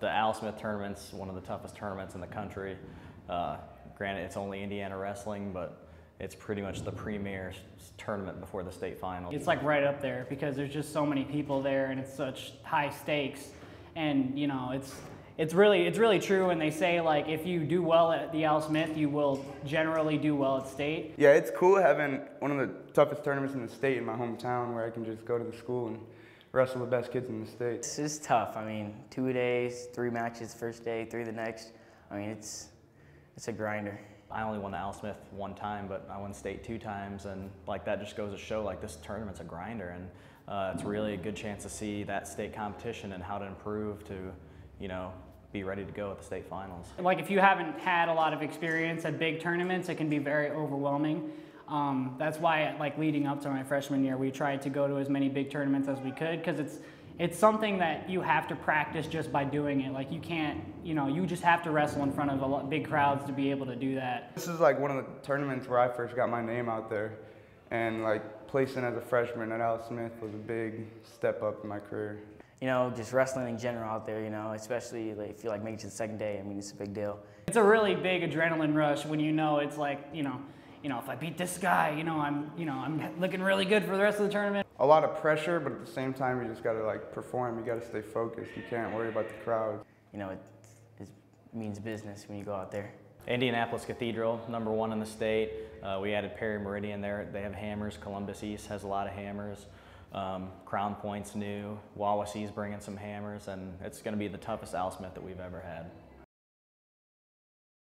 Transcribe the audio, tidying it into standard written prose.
The Al Smith tournament's one of the toughest tournaments in the country. Granted, it's only Indiana wrestling, but it's pretty much the premier tournament before the state finals. It's like right up there because there's just so many people there and it's such high stakes. And you know, it's really true when they say like if you do well at the Al Smith, you will generally do well at state. Yeah, it's cool having one of the toughest tournaments in the state in my hometown where I can just go to the school and wrestle the best kids in the state. It's just tough. I mean, 2 days, 3 matches first day, 3 the next. I mean, it's a grinder. I only won the Al Smith 1 time, but I won state 2 times, and like that just goes to show like this tournament's a grinder, and it's really a good chance to see that state competition and how to improve to, you know, be ready to go at the state finals. Like if you haven't had a lot of experience at big tournaments, it can be very overwhelming. That's why, like leading up to my freshman year, we tried to go to as many big tournaments as we could because it's something that you have to practice just by doing it. Like you can't, you know, you just have to wrestle in front of big crowds to be able to do that. This is like one of the tournaments where I first got my name out there, and like placing as a freshman at Al Smith was a big step up in my career. You know, just wrestling in general out there, you know, especially like, if you like make it to the second day, I mean, it's a big deal. It's a really big adrenaline rush when you know it's like, you know, if I beat this guy, I'm looking really good for the rest of the tournament. A lot of pressure, but at the same time, you just got to like perform. You got to stay focused. You can't worry about the crowd. You know, it means business when you go out there. Indianapolis Cathedral, #1 in the state. We added Perry Meridian there. They have hammers. Columbus East has a lot of hammers. Crown Point's new. Wawasee's bringing some hammers, and it's going to be the toughest Al Smith that we've ever had.